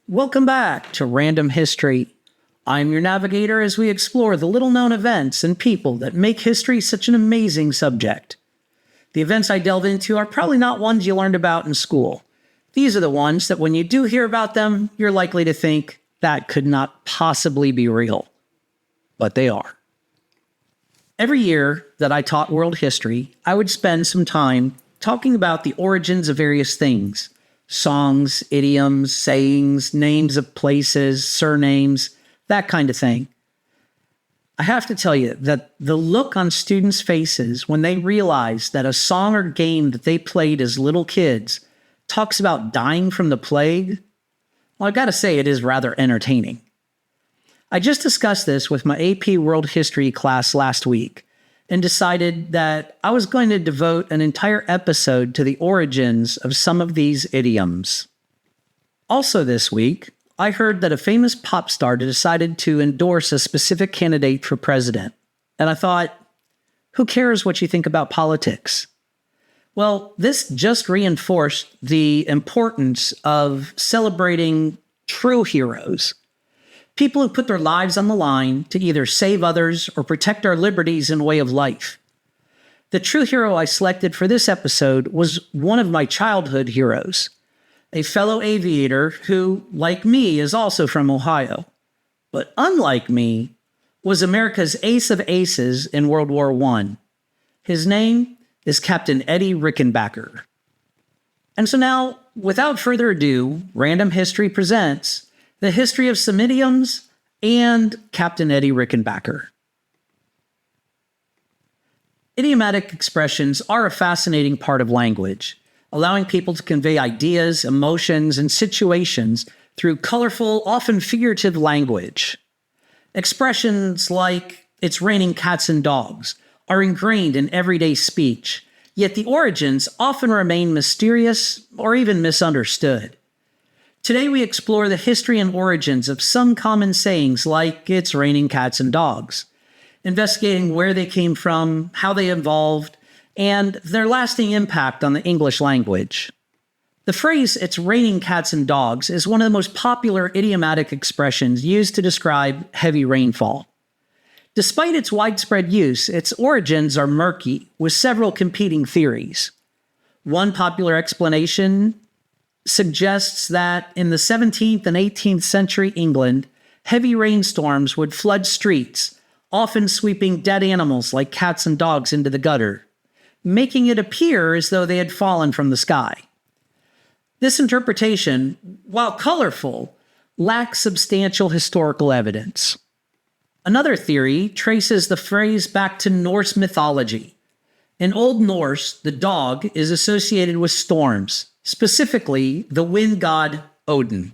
Welcome back to Random History. I'm your navigator as we explore the little-known events and people that make history such an amazing subject. The events I delve into are probably not ones you learned about in school. These are the ones that when you do hear about them, you're likely to think that could not possibly be real. But they are. Every year that I taught world history, I would spend some time talking about the origins of various things. Songs, idioms, sayings, names of places, surnames, that kind of thing. I have to tell you that the look on students' faces when they realize that a song or game that they played as little kids talks about dying from the plague, well, I gotta say it is rather entertaining. I just discussed this with my AP World History class last week and decided that I was going to devote an entire episode to the origins of some of these idioms. Also this week, I heard that a famous pop star decided to endorse a specific candidate for president. And I thought, who cares what you think about politics? Well, this just reinforced the importance of celebrating true heroes. People who put their lives on the line to either save others or protect our liberties and way of life. The true hero I selected for this episode was one of my childhood heroes, a fellow aviator who, like me, is also from Ohio, but unlike me, was America's ace of aces in World War I. His name is Captain Eddie Rickenbacker. And so now, without further ado, Random History presents the history of some idioms and Captain Eddie Rickenbacker. Idiomatic expressions are a fascinating part of language, allowing people to convey ideas, emotions, and situations through colorful, often figurative language. Expressions like, "it's raining cats and dogs," are ingrained in everyday speech, yet the origins often remain mysterious or even misunderstood. Today we explore the history and origins of some common sayings like, "it's raining cats and dogs," investigating where they came from, how they evolved, and their lasting impact on the English language. The phrase, "it's raining cats and dogs," is one of the most popular idiomatic expressions used to describe heavy rainfall. Despite its widespread use, its origins are murky, with several competing theories. One popular explanation suggests that in the 17th and 18th century England, heavy rainstorms would flood streets, often sweeping dead animals like cats and dogs into the gutter, making it appear as though they had fallen from the sky. This interpretation, while colorful, lacks substantial historical evidence. Another theory traces the phrase back to Norse mythology. In Old Norse, the dog is associated with storms, specifically the wind god Odin,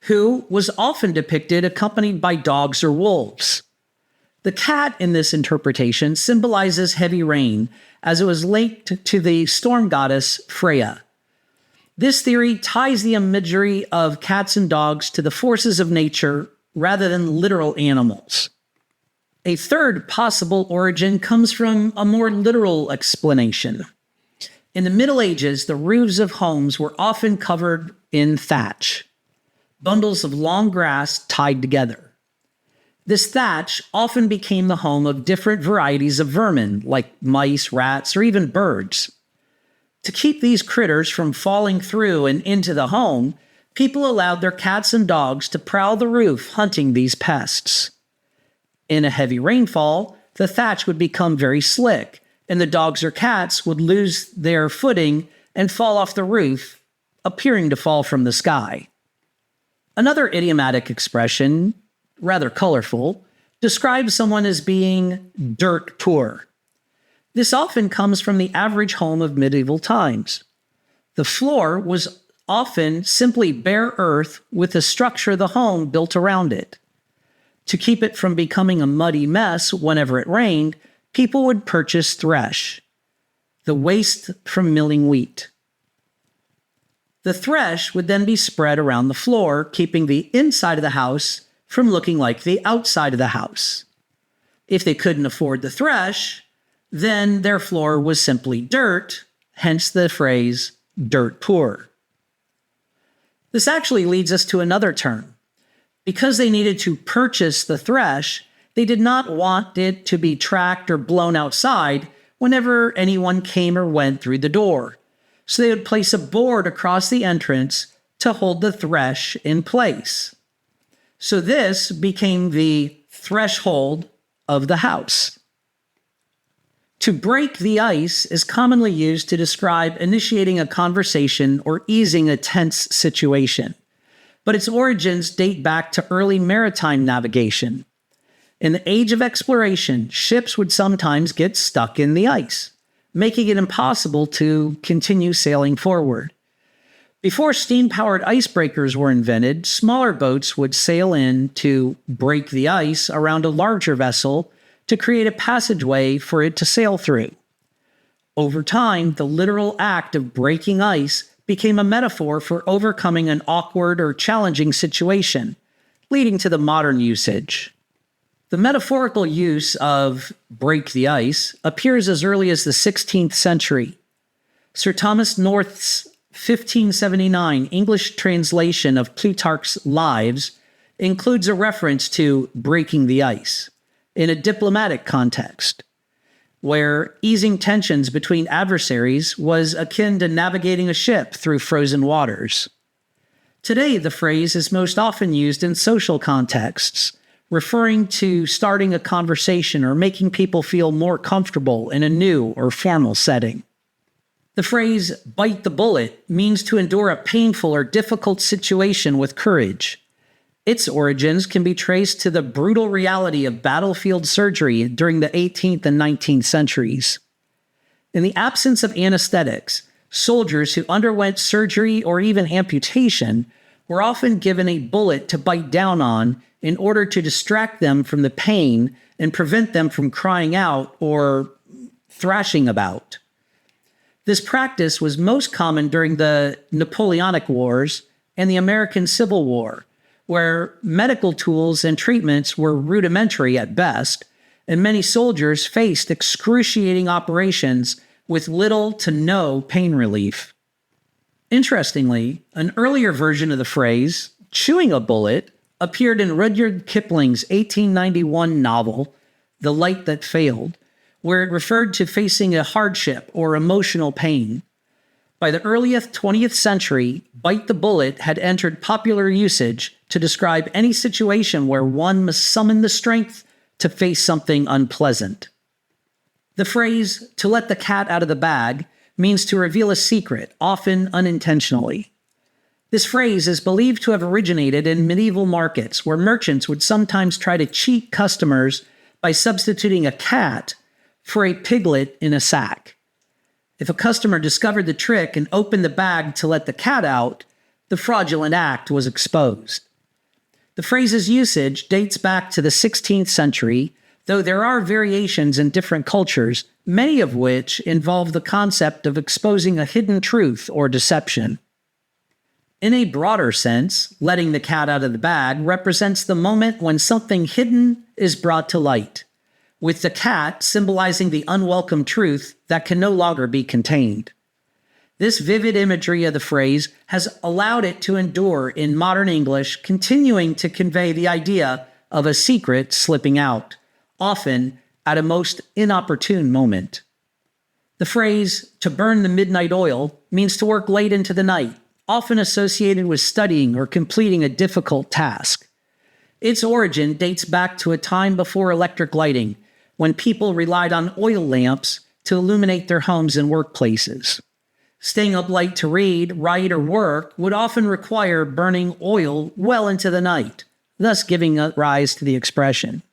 who was often depicted accompanied by dogs or wolves. The cat in this interpretation symbolizes heavy rain, as it was linked to the storm goddess Freya. This theory ties the imagery of cats and dogs to the forces of nature rather than literal animals. A third possible origin comes from a more literal explanation. In the Middle Ages, the roofs of homes were often covered in thatch, bundles of long grass tied together. This thatch often became the home of different varieties of vermin, like mice, rats, or even birds. To keep these critters from falling through and into the home, people allowed their cats and dogs to prowl the roof hunting these pests. In a heavy rainfall, the thatch would become very slick, and the dogs or cats would lose their footing and fall off the roof, appearing to fall from the sky. Another idiomatic expression, rather colorful, describes someone as being dirt poor. This often comes from the average home of medieval times. The floor was often simply bare earth with the structure of the home built around it. To keep it from becoming a muddy mess whenever it rained, people would purchase thresh, the waste from milling wheat. The thresh would then be spread around the floor, keeping the inside of the house from looking like the outside of the house. If they couldn't afford the thresh, then their floor was simply dirt, hence the phrase dirt poor. This actually leads us to another term. Because they needed to purchase the thresh, they did not want it to be tracked or blown outside whenever anyone came or went through the door. So they would place a board across the entrance to hold the thresh in place. So this became the threshold of the house. To break the ice is commonly used to describe initiating a conversation or easing a tense situation, but its origins date back to early maritime navigation. In the age of exploration, ships would sometimes get stuck in the ice, making it impossible to continue sailing forward. Before steam-powered icebreakers were invented, smaller boats would sail in to break the ice around a larger vessel to create a passageway for it to sail through. Over time, the literal act of breaking ice became a metaphor for overcoming an awkward or challenging situation, leading to the modern usage. The metaphorical use of break the ice appears as early as the 16th century. Sir Thomas North's 1579 English translation of Plutarch's Lives includes a reference to breaking the ice in a diplomatic context, where easing tensions between adversaries was akin to navigating a ship through frozen waters. Today, the phrase is most often used in social contexts, referring to starting a conversation or making people feel more comfortable in a new or formal setting. The phrase, bite the bullet, means to endure a painful or difficult situation with courage. Its origins can be traced to the brutal reality of battlefield surgery during the 18th and 19th centuries. In the absence of anesthetics, soldiers who underwent surgery or even amputation were often given a bullet to bite down on in order to distract them from the pain and prevent them from crying out or thrashing about. This practice was most common during the Napoleonic Wars and the American Civil War, where medical tools and treatments were rudimentary at best, and many soldiers faced excruciating operations with little to no pain relief. Interestingly, an earlier version of the phrase, chewing a bullet, appeared in Rudyard Kipling's 1891 novel, The Light That Failed, where it referred to facing a hardship or emotional pain. By the early 20th century, bite the bullet had entered popular usage to describe any situation where one must summon the strength to face something unpleasant. The phrase, to let the cat out of the bag, means to reveal a secret, often unintentionally. This phrase is believed to have originated in medieval markets, where merchants would sometimes try to cheat customers by substituting a cat for a piglet in a sack. If a customer discovered the trick and opened the bag to let the cat out, the fraudulent act was exposed. The phrase's usage dates back to the 16th century, though there are variations in different cultures, many of which involve the concept of exposing a hidden truth or deception. In a broader sense, letting the cat out of the bag represents the moment when something hidden is brought to light, with the cat symbolizing the unwelcome truth that can no longer be contained. This vivid imagery of the phrase has allowed it to endure in modern English, continuing to convey the idea of a secret slipping out, often at a most inopportune moment. The phrase, to burn the midnight oil, means to work late into the night, often associated with studying or completing a difficult task. Its origin dates back to a time before electric lighting, when people relied on oil lamps to illuminate their homes and workplaces. Staying up late to read, write, or work would often require burning oil well into the night, thus giving rise to the expression.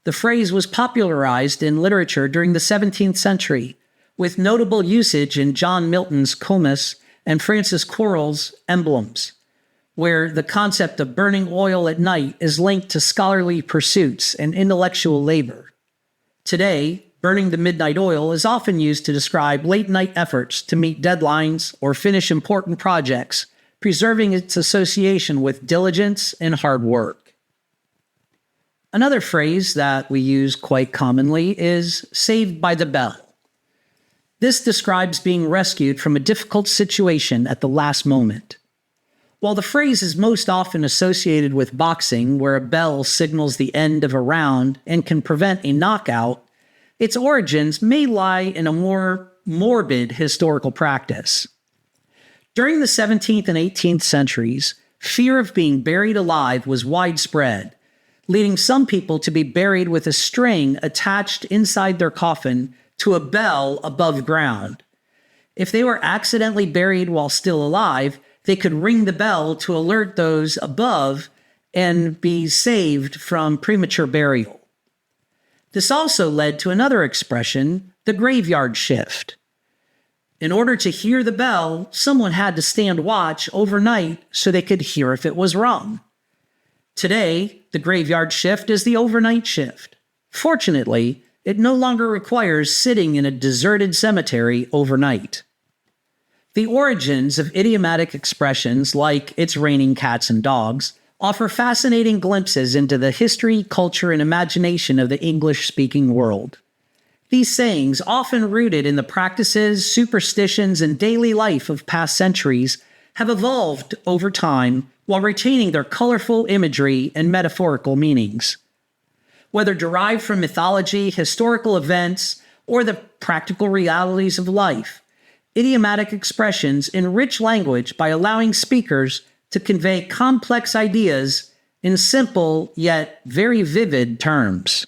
The phrase was popularized in literature during the 17th century, with notable usage in John Milton's Comus and Francis Quarles' Emblems, where the concept of burning oil at night is linked to scholarly pursuits and intellectual labor. Today, burning the midnight oil is often used to describe late-night efforts to meet deadlines or finish important projects, preserving its association with diligence and hard work. Another phrase that we use quite commonly is saved by the bell. This describes being rescued from a difficult situation at the last moment. While the phrase is most often associated with boxing, where a bell signals the end of a round and can prevent a knockout, its origins may lie in a more morbid historical practice. During the 17th and 18th centuries, fear of being buried alive was widespread, leading some people to be buried with a string attached inside their coffin to a bell above ground. If they were accidentally buried while still alive, they could ring the bell to alert those above and be saved from premature burial. This also led to another expression, the graveyard shift. In order to hear the bell, someone had to stand watch overnight so they could hear if it was rung. Today, the graveyard shift is the overnight shift. Fortunately, it no longer requires sitting in a deserted cemetery overnight. The origins of idiomatic expressions like "it's raining cats and dogs" offer fascinating glimpses into the history, culture, and imagination of the English-speaking world. These sayings, often rooted in the practices, superstitions, and daily life of past centuries, have evolved over time while retaining their colorful imagery and metaphorical meanings. Whether derived from mythology, historical events, or the practical realities of life, idiomatic expressions enrich language by allowing speakers to convey complex ideas in simple yet very vivid terms.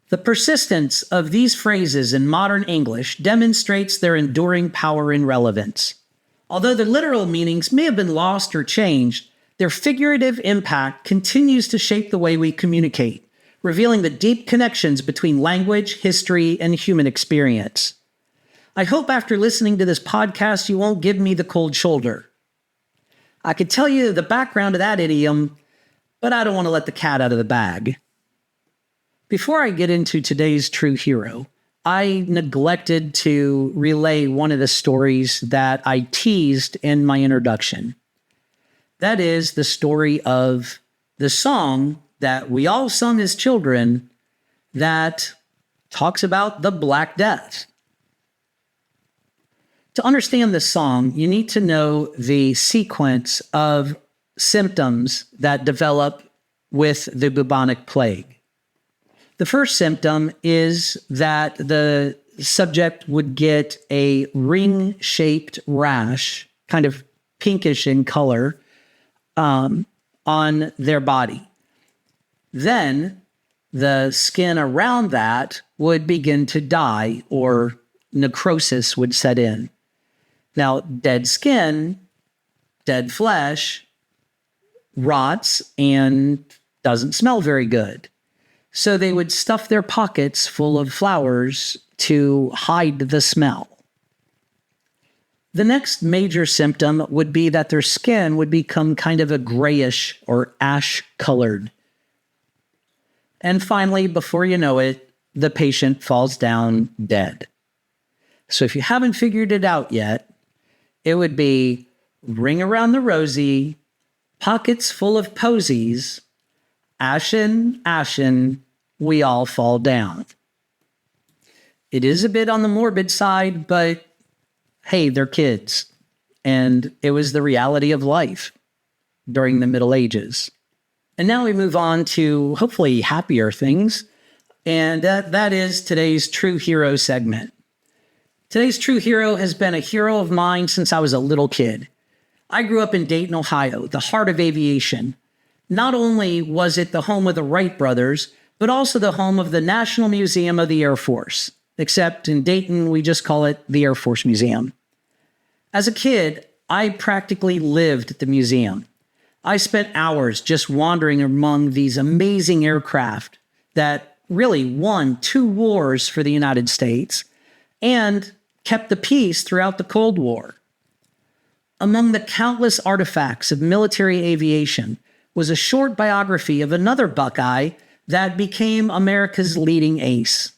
The persistence of these phrases in modern English demonstrates their enduring power and relevance. Although their literal meanings may have been lost or changed, their figurative impact continues to shape the way we communicate, revealing the deep connections between language, history, and human experience. I hope after listening to this podcast, you won't give me the cold shoulder. I could tell you the background of that idiom, but I don't want to let the cat out of the bag. Before I get into today's true hero, I neglected to relay one of the stories that I teased in my introduction. That is the story of the song that we all sung as children that talks about the Black Death. To understand this song, you need to know the sequence of symptoms that develop with the bubonic plague. The first symptom is that the subject would get a ring-shaped rash, kind of pinkish in color, on their body. Then the skin around that would begin to die, or necrosis would set in. Now, dead skin, dead flesh, rots and doesn't smell very good. So they would stuff their pockets full of flowers to hide the smell. The next major symptom would be that their skin would become kind of a grayish or ash colored. And finally, before you know it, the patient falls down dead. So if you haven't figured it out yet, it would be ring around the rosy, pockets full of posies, ashen, ashen, we all fall down. It is a bit on the morbid side, but hey, they're kids. And it was the reality of life during the Middle Ages. And now we move on to hopefully happier things. And that is today's True Hero segment. Today's True Hero has been a hero of mine since I was a little kid. I grew up in Dayton, Ohio, the heart of aviation. Not only was it the home of the Wright brothers, but also the home of the National Museum of the Air Force. Except in Dayton, we just call it the Air Force Museum. As a kid, I practically lived at the museum. I spent hours just wandering among these amazing aircraft that really won 2 wars for the United States and kept the peace throughout the Cold War. Among the countless artifacts of military aviation was a short biography of another Buckeye that became America's leading ace.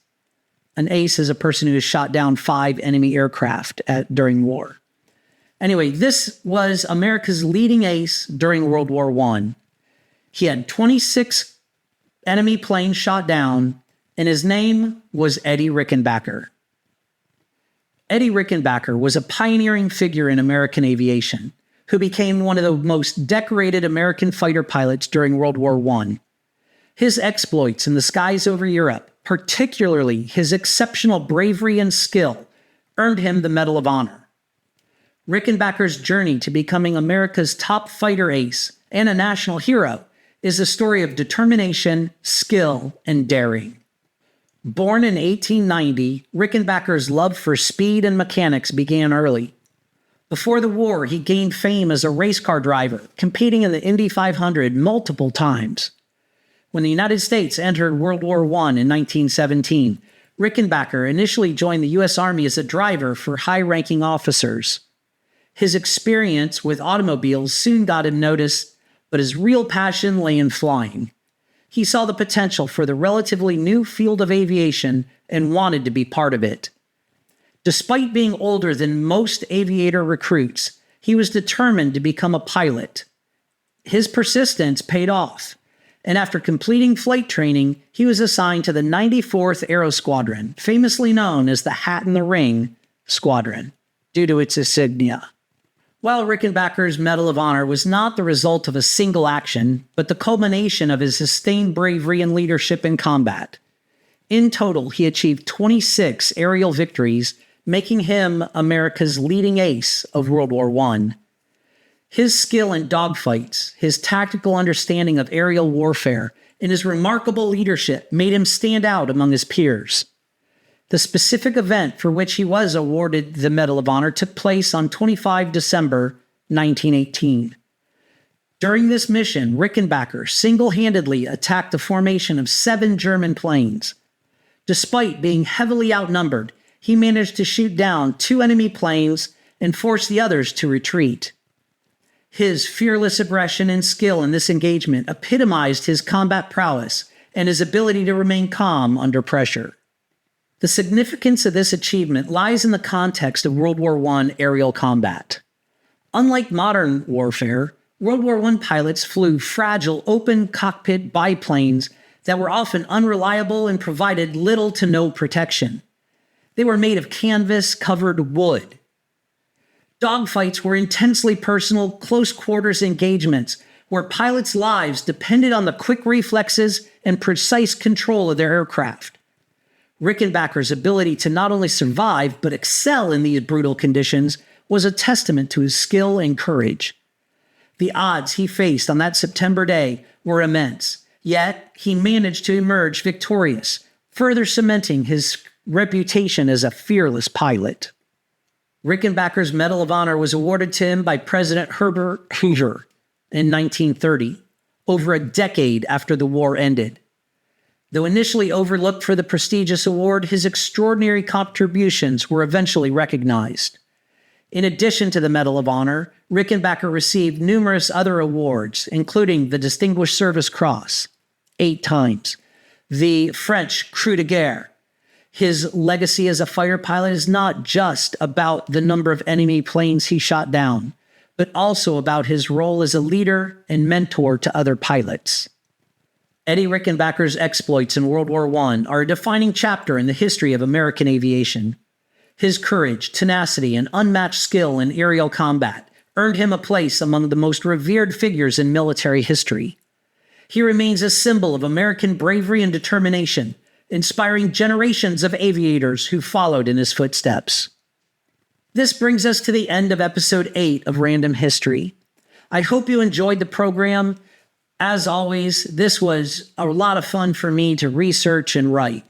An ace is a person who has shot down 5 enemy aircraft during war. Anyway, this was America's leading ace during World War I. He had 26 enemy planes shot down, and his name was Eddie Rickenbacker. Eddie Rickenbacker was a pioneering figure in American aviation, who became one of the most decorated American fighter pilots during World War I. His exploits in the skies over Europe, particularly his exceptional bravery and skill, earned him the Medal of Honor. Rickenbacker's journey to becoming America's top fighter ace and a national hero is a story of determination, skill, and daring. Born in 1890, Rickenbacker's love for speed and mechanics began early. Before the war, he gained fame as a race car driver, competing in the Indy 500 multiple times. When the United States entered World War I in 1917, Rickenbacker initially joined the U.S. Army as a driver for high-ranking officers. His experience with automobiles soon got him noticed, but his real passion lay in flying. He saw the potential for the relatively new field of aviation and wanted to be part of it. Despite being older than most aviator recruits, he was determined to become a pilot. His persistence paid off, and after completing flight training, he was assigned to the 94th Aero Squadron, famously known as the Hat in the Ring Squadron, due to its insignia. While Rickenbacker's Medal of Honor was not the result of a single action, but the culmination of his sustained bravery and leadership in combat. In total, he achieved 26 aerial victories, making him America's leading ace of World War I. His skill in dogfights, his tactical understanding of aerial warfare, and his remarkable leadership made him stand out among his peers. The specific event for which he was awarded the Medal of Honor took place on 25 December 1918. During this mission, Rickenbacker single-handedly attacked the formation of 7 German planes. Despite being heavily outnumbered, he managed to shoot down 2 enemy planes and force the others to retreat. His fearless aggression and skill in this engagement epitomized his combat prowess and his ability to remain calm under pressure. The significance of this achievement lies in the context of World War I aerial combat. Unlike modern warfare, World War I pilots flew fragile open cockpit biplanes that were often unreliable and provided little to no protection. They were made of canvas-covered wood. Dogfights were intensely personal, close-quarters engagements where pilots' lives depended on the quick reflexes and precise control of their aircraft. Rickenbacker's ability to not only survive but excel in these brutal conditions was a testament to his skill and courage. The odds he faced on that September day were immense, yet he managed to emerge victorious, further cementing his reputation as a fearless pilot. Rickenbacker's Medal of Honor was awarded to him by President Herbert Hoover in 1930, over a decade after the war ended. Though initially overlooked for the prestigious award, his extraordinary contributions were eventually recognized. In addition to the Medal of Honor, Rickenbacker received numerous other awards, including the Distinguished Service Cross, 8 times, the French Croix de Guerre. His legacy as a fighter pilot is not just about the number of enemy planes he shot down, but also about his role as a leader and mentor to other pilots. Eddie Rickenbacker's exploits in World War I are a defining chapter in the history of American aviation. His courage, tenacity, and unmatched skill in aerial combat earned him a place among the most revered figures in military history. He remains a symbol of American bravery and determination, inspiring generations of aviators who followed in his footsteps. This brings us to the end of episode 8 of Random History. I hope you enjoyed the program. As always, this was a lot of fun for me to research and write.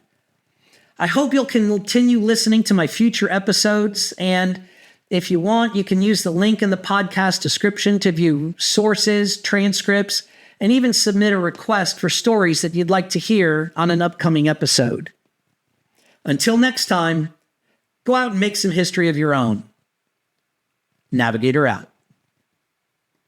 I hope you'll continue listening to my future episodes, and if you want, you can use the link in the podcast description to view sources, transcripts, and even submit a request for stories that you'd like to hear on an upcoming episode. Until next time, go out and make some history of your own. Navigator out.